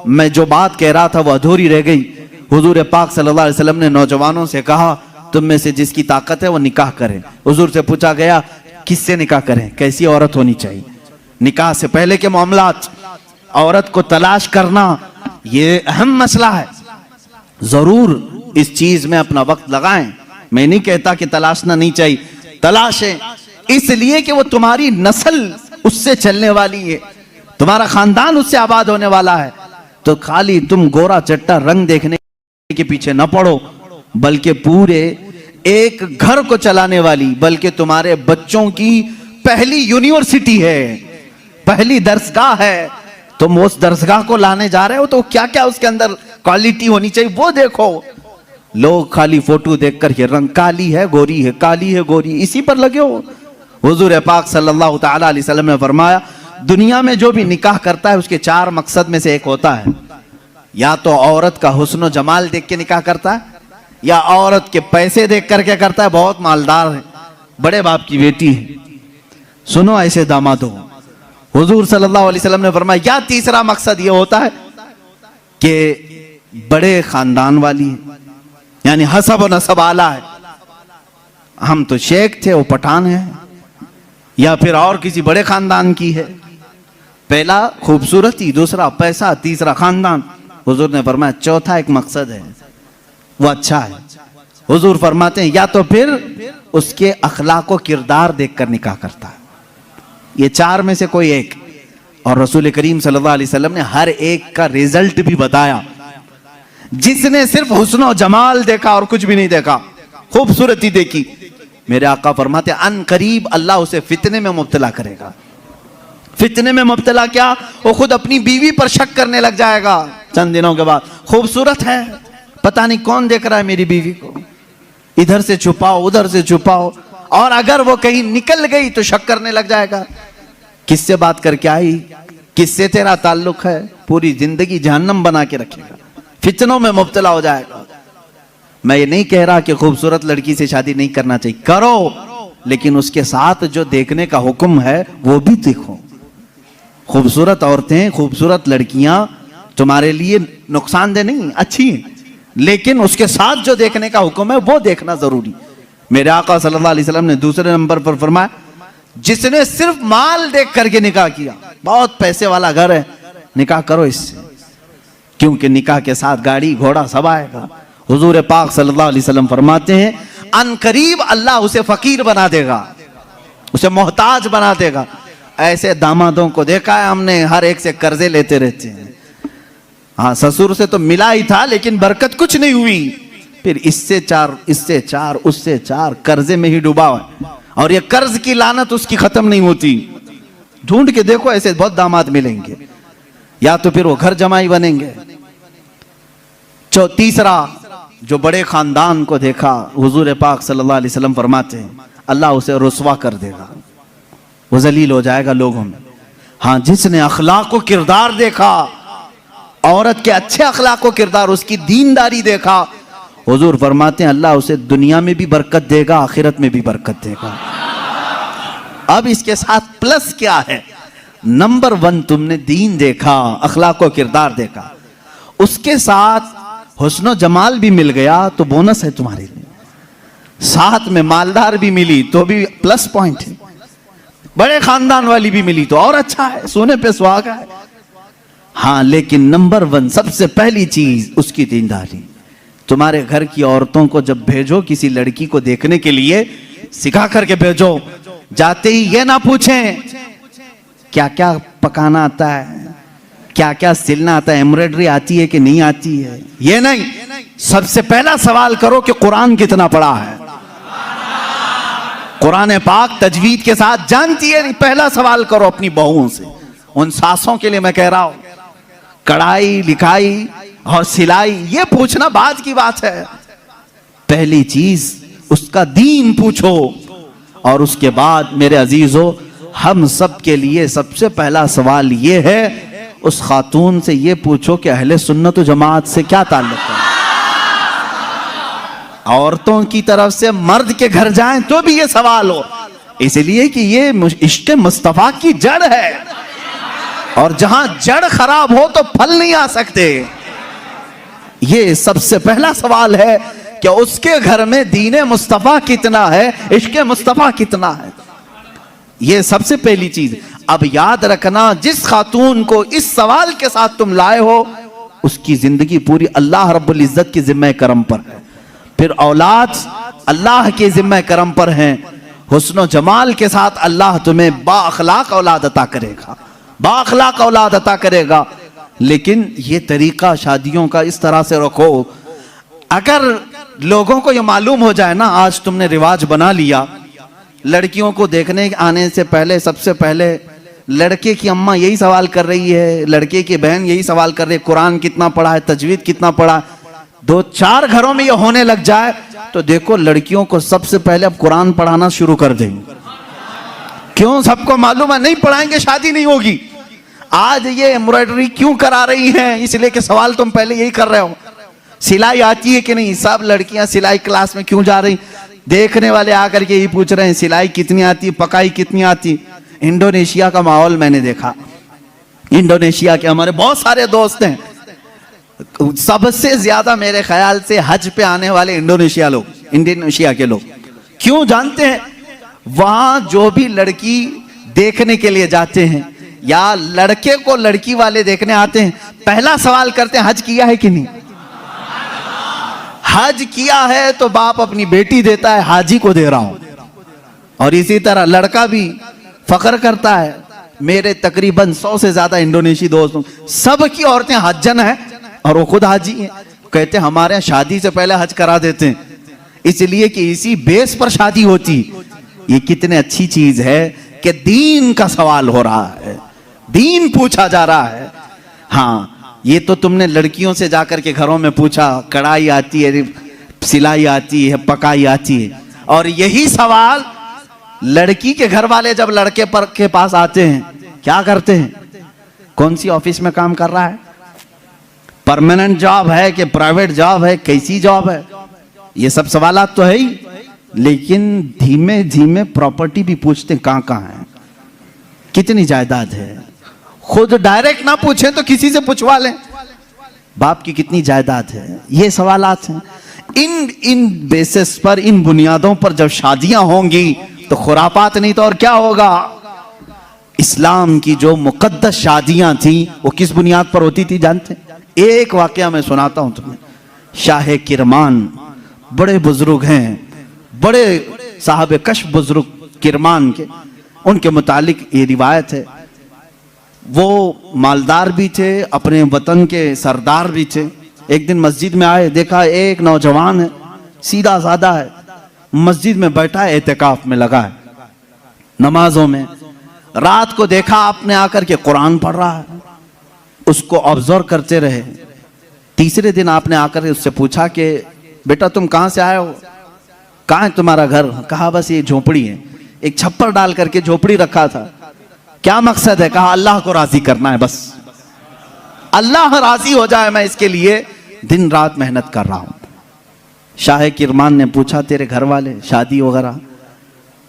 मैं जो बात कह रहा था वो अधूरी रह गई। हुजूर पाक सल्लल्लाहु अलैहि वसल्लम ने नौजवानों से कहा तुम में से जिसकी ताकत है वो निकाह करें। हुजूर से पूछा गया किससे निकाह करें, कैसी औरत होनी चाहिए। निकाह से पहले के मामलात, औरत को तलाश करना ये अहम मसला है। जरूर इस चीज में अपना वक्त लगाएं। मैं नहीं कहता कि तलाशना नहीं चाहिए, तलाशें, इसलिए कि वो तुम्हारी नस्ल उससे चलने वाली है, तुम्हारा खानदान उससे आबाद होने वाला है। तो खाली तुम गोरा चट्टा रंग देखने के पीछे न पड़ो, बल्कि पूरे एक घर को चलाने वाली, बल्कि तुम्हारे बच्चों की पहली यूनिवर्सिटी है, पहली दरसगाह है। तुम उस दरसगाह को लाने जा रहे हो तो क्या क्या उसके अंदर क्वालिटी होनी चाहिए वो देखो। लोग खाली फोटो देखकर के रंग काली है गोरी है, काली है गोरी, इसी पर लगे हो। हुजूर पाक सल्लल्लाहु ताला अलैहि वसल्लम ने फरमाया दुनिया में जो भी निकाह करता है उसके 4 मकसद में से एक होता है, या तो औरत का हुस्न जमाल देख के निकाह करता है, या औरत के पैसे देख करके करता है, बहुत मालदार है, बड़े बाप की बेटी है, सुनो ऐसे दामाद हो। हुजूर सल्लल्लाहु अलैहि वसल्लम ने फरमाया या तीसरा मकसद ये होता है कि बड़े खानदान वाली है, यानी हसब और नसब आला है, हम तो शेख थे वो पठान है, या फिर और किसी बड़े खानदान की है। पहला खूबसूरती, दूसरा पैसा, तीसरा खानदान। हुजूर ने फरमाया चौथा एक मकसद है वो अच्छा है। हुजूर फरमाते हैं या तो फिर उसके अखलाक व किरदार देखकर निकाह करता है, ये 4 में से कोई एक। और रसूल करीम सल्लल्लाहु अलैहि वसल्लम ने हर एक का रिजल्ट भी बताया। जिसने सिर्फ हुस्न और जमाल देखा और कुछ भी नहीं देखा, खूबसूरती देखी, मेरे आका फरमाते अन करीब अल्लाह उसे फितने में मुब्तला करेगा। फितने में मुब्तला क्या, वो खुद अपनी बीवी पर शक करने लग जाएगा चंद दिनों के बाद। खूबसूरत है, पता नहीं कौन देख रहा है मेरी बीवी को, इधर से छुपाओ उधर से छुपाओ, और अगर वो कहीं निकल गई तो शक करने लग जाएगा किससे बात करके आई, किससे तेरा ताल्लुक है, पूरी जिंदगी जहन्नम बना के रखेगा, फितनों में मुब्तला हो जाएगा। मैं ये नहीं कह रहा कि खूबसूरत लड़की से शादी नहीं करना चाहिए, करो, लेकिन उसके साथ जो देखने का हुक्म है वो भी देखो। खूबसूरत औरतें, खूबसूरत लड़कियां तुम्हारे लिए नुकसानदेह नहीं, अच्छी हैं, लेकिन उसके साथ जो देखने का हुक्म है वो देखना जरूरी। मेरे आका सल्लल्लाहु अलैहि वसल्लम ने दूसरे नंबर पर फरमाया जिसने सिर्फ माल देख करके निकाह किया, बहुत पैसे वाला घर है, निकाह करो इससे, क्योंकि निकाह के साथ गाड़ी घोड़ा सब आएगा। हुजूर पाक सल्लल्लाहु अलैहि वसल्लम फरमाते हैं अनकरीब अल्लाह उसे फकीर बना देगा, उसे मोहताज बना देगा। ऐसे दामादों को देखा है हमने, हर एक से कर्जे लेते रहते हैं। हाँ, ससुर से तो मिला ही था लेकिन बरकत कुछ नहीं हुई, फिर इससे 4 इससे 4 उससे 4 कर्जे में ही डूबा है, और ये कर्ज की लानत उसकी खत्म नहीं होती। ढूंढ के देखो ऐसे बहुत दामाद मिलेंगे, या तो फिर वो घर जमाई बनेंगे। तीसरा जो बड़े खानदान को देखा, हुजूर पाक सल्लल्लाहु अलैहि वसल्लम फरमाते हैं अल्लाह उसे रुसवा कर देगा, वो जलील हो जाएगा लोगों में। हाँ, जिसने अखलाक व किरदार देखा, औरत के अच्छे अखलाक व किरदार, उसकी दीनदारी देखा, हुजूर फरमाते हैं अल्लाह उसे दुनिया में भी बरकत देगा, आखिरत में भी बरकत देगा। अब इसके साथ प्लस क्या है, नंबर 1 तुमने दीन देखा, अखलाक व किरदार देखा, उसके साथ हुस्न जमाल भी मिल गया तो बोनस है तुम्हारे लिए, साथ में मालदार भी मिली तो भी प्लस पॉइंट है, बड़े खानदान वाली भी मिली तो और अच्छा है, सोने पे सुहागा है। हाँ, लेकिन नंबर 1 सबसे पहली चीज उसकी दीनदारी। तुम्हारे घर की औरतों को जब भेजो किसी लड़की को देखने के लिए, सिखा करके भेजो, जाते ही ये ना पूछें क्या क्या पकाना आता है, क्या क्या सिलना आता है, एम्ब्रॉयडरी आती है कि नहीं आती है, ये नहीं, सबसे पहला सवाल करो कि कुरान कितना पढ़ा है, कुरान पाक तजवीद के साथ जानती है नहीं, पहला सवाल करो अपनी बहुओं से। उन सासों के लिए मैं कह रहा हूं, कढ़ाई लिखाई और सिलाई ये पूछना बाद की बात है, पहली चीज उसका दीन पूछो। और उसके बाद मेरे अजीजों, हम सब के लिए सबसे पहला सवाल ये है, उस खातून से ये पूछो कि अहले सुन्नत व जमात से क्या ताल्लुक है। औरतों की तरफ से मर्द के घर जाएं तो भी ये सवाल हो, इसलिए कि ये इश्क़ मुस्तफ़ा की जड़ है। और जहां जड़ खराब हो तो फल नहीं आ सकते। ये सबसे पहला सवाल है कि उसके घर में दीने मुस्तफा कितना है, इश्क़े मुस्तफा कितना है। ये सबसे पहली चीज। अब याद रखना, जिस खातून को इस सवाल के साथ तुम लाए हो, उसकी जिंदगी पूरी अल्लाह रब्बुल इज्जत के जिम्मे करम पर है। फिर औलाद अल्लाह के जिम्मे करम पर है। हुस्न जमाल के साथ अल्लाह तुम्हें बाअखलाक औलाद अता करेगा, बाअखलाक औलाद अता करेगा। लेकिन ये तरीका शादियों का इस तरह से रखो, अगर लोगों को ये मालूम हो जाए ना, आज तुमने रिवाज बना लिया, लड़कियों को देखने आने से पहले सबसे पहले लड़के की अम्मा यही सवाल कर रही है, लड़के की बहन यही सवाल कर रही है, कुरान कितना पढ़ा है, तजवीद कितना पढ़ा है। 2-4 घरों में ये होने लग जाए तो देखो लड़कियों को सबसे पहले अब कुरान पढ़ाना शुरू कर देंगे। क्यों? सबको मालूम है नहीं पढ़ाएंगे शादी नहीं होगी। आज ये एम्ब्रॉयडरी क्यों करा रही हैं? इसलिए कि सवाल तुम पहले यही कर रहे हो, सिलाई आती है कि नहीं। सब लड़कियां सिलाई क्लास में क्यों जा रही? देखने वाले आकर के यही पूछ रहे हैं सिलाई कितनी आती, पकाई कितनी आती। इंडोनेशिया का माहौल मैंने देखा, इंडोनेशिया के हमारे बहुत सारे दोस्त हैं, सबसे ज्यादा मेरे ख्याल से हज पे आने वाले इंडोनेशिया के लोग। क्यों जानते हैं? वहां जो भी लड़की देखने के लिए जाते हैं या लड़के को लड़की वाले देखने आते हैं, पहला सवाल करते हैं हज किया है कि नहीं। हज किया है तो बाप अपनी बेटी देता है, हाजी को दे रहा हूं। और इसी तरह लड़का भी फख्र करता है, मेरे तकरीबन 100 से ज्यादा इंडोनेशी दोस्तों, सब की औरतें हज्जन है और वो खुद हाजी हैं। कहते हैं हमारे यहाँ शादी से पहले हज करा देते हैं, इसलिए कि इसी बेस पर शादी होती। ये कितने अच्छी चीज है कि दीन का सवाल हो रहा है, दीन पूछा जा रहा है। हाँ, ये तो तुमने लड़कियों से जाकर के घरों में पूछा, कढ़ाई आती है, सिलाई आती है, पकाई आती है। और यही सवाल लड़की के घर वाले जब लड़के पर के पास आते हैं, क्या करते हैं? कौन सी ऑफिस में काम कर रहा है, परमानेंट जॉब है कि प्राइवेट जॉब है, कैसी जॉब है, ये सब सवालात तो है ही। लेकिन धीमे धीमे प्रॉपर्टी भी पूछते हैं, कहां कहां है, कितनी जायदाद है। खुद डायरेक्ट ना पूछे तो किसी से पूछवा लें, बाप की कितनी जायदाद है। ये सवालात हैं। इन बेसिस पर, इन बुनियादों पर जब शादियां होंगी तो खुरापात नहीं तो और क्या होगा। इस्लाम की जो मुकद्दस शादियां थी वो किस बुनियाद पर होती थी जानते? एक वाकया मैं सुनाता हूं तुम्हें। शाह किरमान बड़े बुजुर्ग हैं, बड़े साहब कश बुजुर्ग किरमान के, उनके मुतालिक ये रिवायत है। वो मालदार भी थे, अपने वतन के सरदार भी थे। एक दिन मस्जिद में आए, देखा एक नौजवान है, सीधा साधा है, मस्जिद में बैठा है, एहतिकाफ में लगा है, नमाजों में। रात को देखा आपने आकर के कुरान पढ़ रहा है, उसको ऑब्जर्व करते रहे। तीसरे दिन आपने आकर उससे पूछा कि बेटा तुम कहां से आए हो, कहां है तुम्हारा घर? कहा बस ये झोपड़ी है। एक छप्पर डाल करके झोपड़ी रखा था। क्या मकसद है? कहा अल्लाह को राजी करना है, बस अल्लाह राजी हो जाए, मैं इसके लिए दिन रात मेहनत कर रहा हूं। शाह किरमान ने पूछा तेरे घर वाले शादी वगैरह?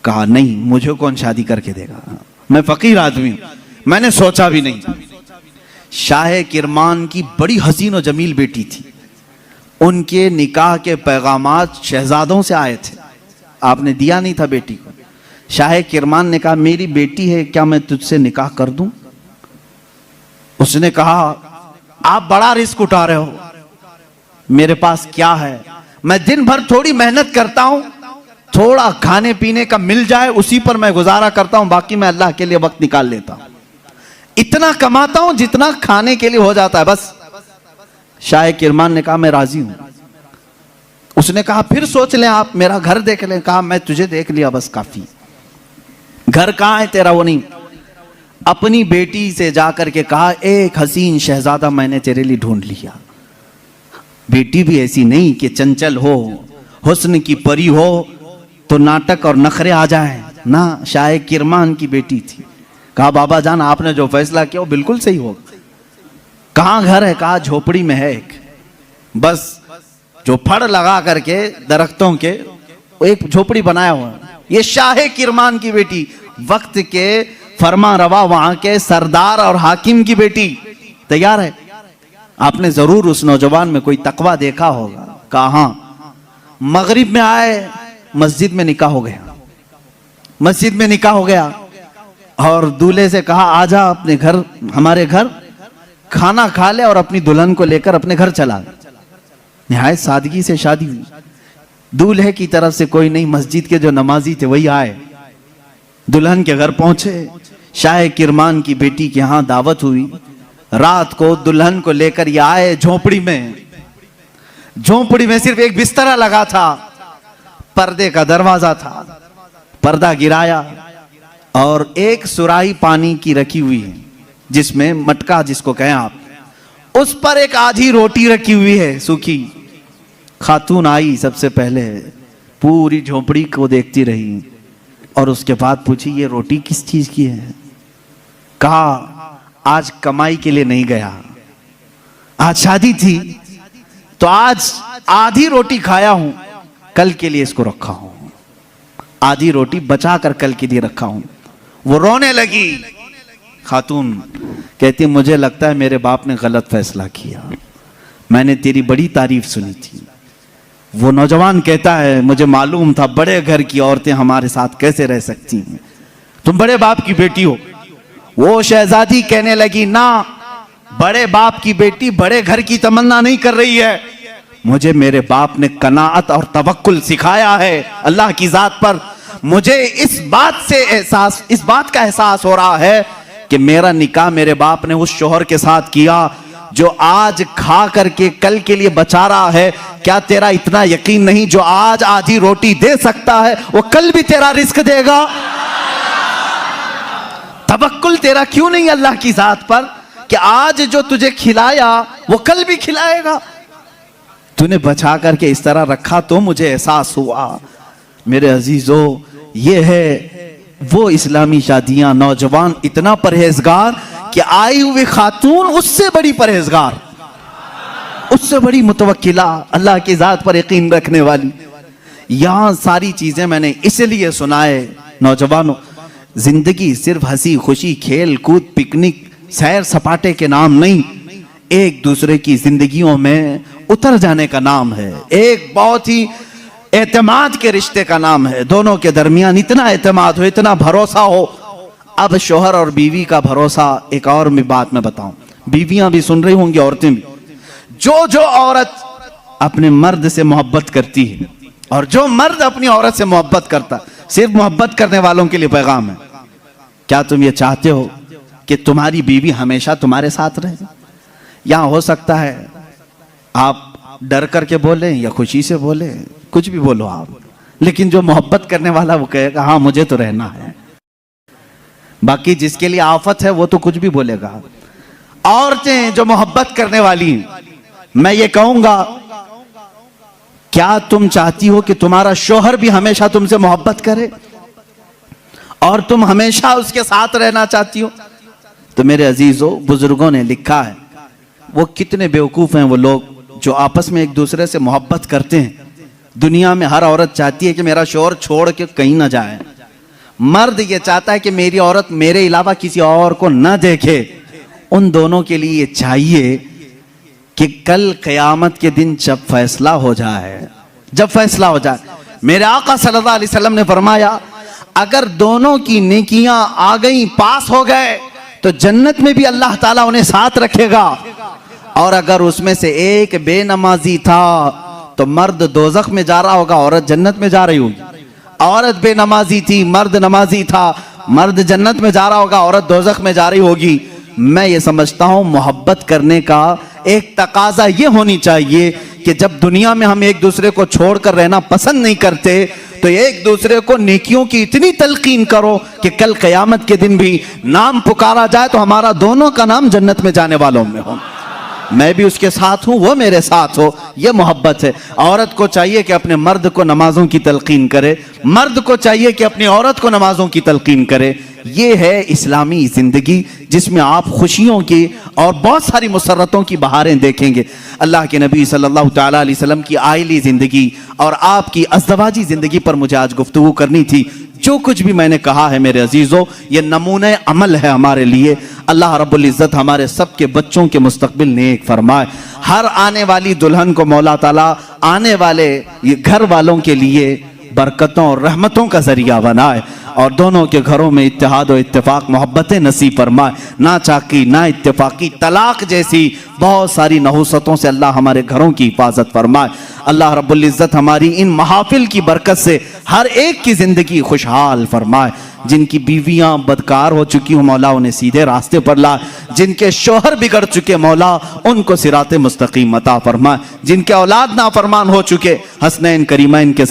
कहा नहीं, मुझे कौन शादी करके देगा, मैं फकीर आदमी हूं, मैंने सोचा भी नहीं। शाह किरमान की बड़ी हसीन और जमील बेटी थी, उनके निकाह के पैगामात शहजादों से आए थे, आपने दिया नहीं था बेटी को। शाह किरमान ने कहा मेरी बेटी है, क्या मैं तुझसे निकाह कर दूं? उसने कहा आप बड़ा रिस्क उठा रहे हो, मेरे पास क्या है, मैं दिन भर थोड़ी मेहनत करता हूं, थोड़ा खाने पीने का मिल जाए उसी पर मैं गुजारा करता हूं, बाकी मैं अल्लाह के लिए वक्त निकाल लेता हूं, इतना कमाता हूं जितना खाने के लिए हो जाता है बस। शाह किरमान ने कहा मैं राजी हूं। उसने कहा फिर सोच लें, आप मेरा घर देख लें। कहा मैं तुझे देख लिया बस काफी, घर कहां है तेरा वो नहीं। अपनी बेटी से जाकर के कहा एक हसीन शहजादा मैंने तेरे लिए ढूंढ लिया। बेटी भी ऐसी नहीं कि चंचल हो, हुस्न की परी हो तो नाटक और नखरे आ जाए ना, शाह किरमान की बेटी थी। कहा बाबा जान आपने जो फैसला किया वो बिल्कुल सही होगा। कहां घर है? कहा झोपड़ी में है एक, बस जो फड़ लगा करके दरख्तों के एक झोपड़ी बनाया हुआ है। ये शाह किरमान की बेटी वक्त के फरमा रवा वहां के सरदार और हाकिम की बेटी तैयार है। आपने जरूर उस नौजवान में कोई तकवा देखा होगा। कहा हाँ, मगरिब में आए, मस्जिद में निकाह हो गया, मस्जिद में निकाह हो गया और दूल्हे से कहा आजा अपने घर, हमारे घर खाना खा ले और अपनी दुल्हन को लेकर अपने घर चला। निहायत सादगी से शादी हुई। दूल्हे की तरफ से कोई नहीं, मस्जिद के जो नमाजी थे वही आए, दुल्हन के घर पहुंचे। शाह किरमान की बेटी के यहां दावत हुई। रात को दुल्हन को लेकर ये आए झोपड़ी में। झोपड़ी में सिर्फ एक बिस्तरा लगा था, पर्दे का दरवाजा था, पर्दा गिराया और एक सुराही पानी की रखी हुई है, जिसमें मटका जिसको कहें आप, उस पर एक आधी रोटी रखी हुई है सूखी। खातून आई, सबसे पहले पूरी झोपड़ी को देखती रही और उसके बाद पूछी ये रोटी किस चीज की है। कहा आज कमाई के लिए नहीं गया, आज शादी थी तो आज आधी रोटी खाया हूं, कल के लिए इसको रखा हूं, आधी रोटी बचा कर कल के लिए रखा हूं। वो रोने लगी। खातून कहती मुझे लगता है मेरे बाप ने गलत फैसला किया, मैंने तेरी बड़ी तारीफ सुनी थी। वो नौजवान कहता है मुझे मालूम था बड़े घर की औरतें हमारे साथ कैसे रह सकती हैं, तुम बड़े बाप की बेटी हो। वो शहजादी कहने लगी ना, बड़े बाप की बेटी बड़े घर की तमन्ना नहीं कर रही है, मुझे मेरे बाप ने कनाअत और तवक्कुल सिखाया है अल्लाह की जात पर। मुझे इस बात का एहसास हो रहा है कि मेरा निकाह मेरे बाप ने उस शोहर के साथ किया जो आज खा करके कल के लिए बचा रहा है। क्या तेरा इतना यकीन नहीं जो आज आधी रोटी दे सकता है वो कल भी तेरा रिस्क देगा? तवक्कुल तेरा क्यों नहीं अल्लाह की जात पर कि आज जो तुझे खिलाया वो कल भी खिलाएगा? तूने बचा करके इस तरह रखा तो मुझे एहसास हुआ। मेरे अजीजों, ये है वो इस्लामी शादियां, नौजवान इतना परहेजगार कि आई हुई खातून उससे बड़ी परहेजगार, उससे बड़ी मुतवक्किला, अल्लाह की जात पर यकीन रखने वाली। यहां सारी चीजें मैंने इसलिए सुनाए नौजवानों, जिंदगी सिर्फ हंसी खुशी खेल कूद पिकनिक सैर सपाटे के नाम नहीं, एक दूसरे की जिंदगियों में उतर जाने का नाम है, एक बहुत ही एतमाद के रिश्ते का नाम है। दोनों के दरमियान इतना एतमाद हो, इतना भरोसा हो। अब शोहर और बीवी का भरोसा, एक और भी बात मैं बताऊं, बीवियां भी सुन रही होंगी, औरतें भी। जो औरत अपने मर्द से मोहब्बत करती है और जो मर्द अपनी औरत से मोहब्बत करता, सिर्फ मोहब्बत करने वालों के लिए पैगाम है। क्या तुम ये चाहते हो कि तुम्हारी बीवी हमेशा तुम्हारे साथ रहे? यहां हो सकता है आप डर करके बोले या खुशी से बोले, कुछ भी बोलो आप, लेकिन जो मोहब्बत करने वाला वो कहेगा हाँ मुझे तो रहना है। बाकी जिसके लिए आफत है वो तो कुछ भी बोलेगा। औरतें जो मोहब्बत करने वाली, मैं ये कहूंगा, क्या तुम चाहती हो कि तुम्हारा शौहर भी हमेशा तुमसे मोहब्बत करे और तुम हमेशा उसके साथ रहना चाहती हो? तो मेरे अजीजों, बुजुर्गों ने लिखा है, वो कितने बेवकूफ हैं वो लोग जो आपस में एक दूसरे से मोहब्बत करते हैं। दुनिया में हर औरत चाहती है कि मेरा शौहर छोड़ के कहीं ना जाए। मर्द ये चाहता है कि मेरी औरत मेरे अलावा किसी और को न देखे। उन दोनों के लिए ये चाहिए कि कल क़यामत के दिन जब फैसला हो जाए, मेरे आका सल्लल्लाहु अलैहि वसल्लम ने फरमाया, अगर दोनों की नेकियां आ गई, पास हो गए, तो जन्नत में भी अल्लाह ताला उन्हें साथ रखेगा। और अगर उसमें से एक बेनमाजी था तो मर्द दोजख में जा रहा होगा, औरत जन्नत में जा रही होगी। औरत बेनमाजी थी, मर्द नमाजी था, मर्द जन्नत में जा रहा होगा, औरत दोजख में जा रही होगी। मैं ये समझता हूं मोहब्बत करने का एक तकाजा ये होनी चाहिए कि जब दुनिया में हम एक दूसरे को छोड़कर रहना पसंद नहीं करते तो एक दूसरे को नेकियों की इतनी तलकीन करो कि कल क़यामत के दिन भी नाम पुकारा जाए तो हमारा दोनों का नाम जन्नत में जाने वालों में हो। मैं भी उसके साथ हूं, वो मेरे साथ हो, ये मोहब्बत है। औरत को चाहिए कि अपने मर्द को नमाजों की तलकीन करे, मर्द को चाहिए कि अपनी औरत को नमाजों की तलकीन करे। ये है इस्लामी जिंदगी जिसमें आप खुशियों की और बहुत सारी मुसर्रतों की बहारें देखेंगे। अल्लाह के नबी सल्लल्लाहु तआला अलैहि वसल्लम की आइली जिंदगी और आपकी अज़दवाजी जिंदगी पर मुझे आज गुफ्तगू करनी थी। जो कुछ भी मैंने कहा है मेरे अजीजों, ये नमूने अमल है हमारे लिए। अल्लाह रब्बुल इज़्ज़त हमारे सबके बच्चों के मुस्तकबिल नेक फरमाए। हर आने वाली दुल्हन को मौला ताला आने वाले ये घर वालों के लिए बरकतों और रहमतों का जरिया बनाए और दोनों के घरों में इत्तेहाद और इत्तेफाक मोहब्बतें नसीब फरमाए। ना चाकी ना इत्तेफाकी तलाक जैसी बहुत सारी नहुसतों से अल्लाह हमारे घरों की हिफाजत फरमाए। अल्लाह रब्बुल इज़्ज़त हमारी इन महाफिल की बरकत से हर एक की जिंदगी खुशहाल फरमाए। जिनकी बीवियां बदकार हो चुकी हो मौला उन्हें सीधे रास्ते पर ला, जिनके शोहर बिगड़ चुके मौला उनको सिराते मुस्तकीम अता फरमाए, जिनके औलाद नाफरमान हो चुके हसनैन करीमैन के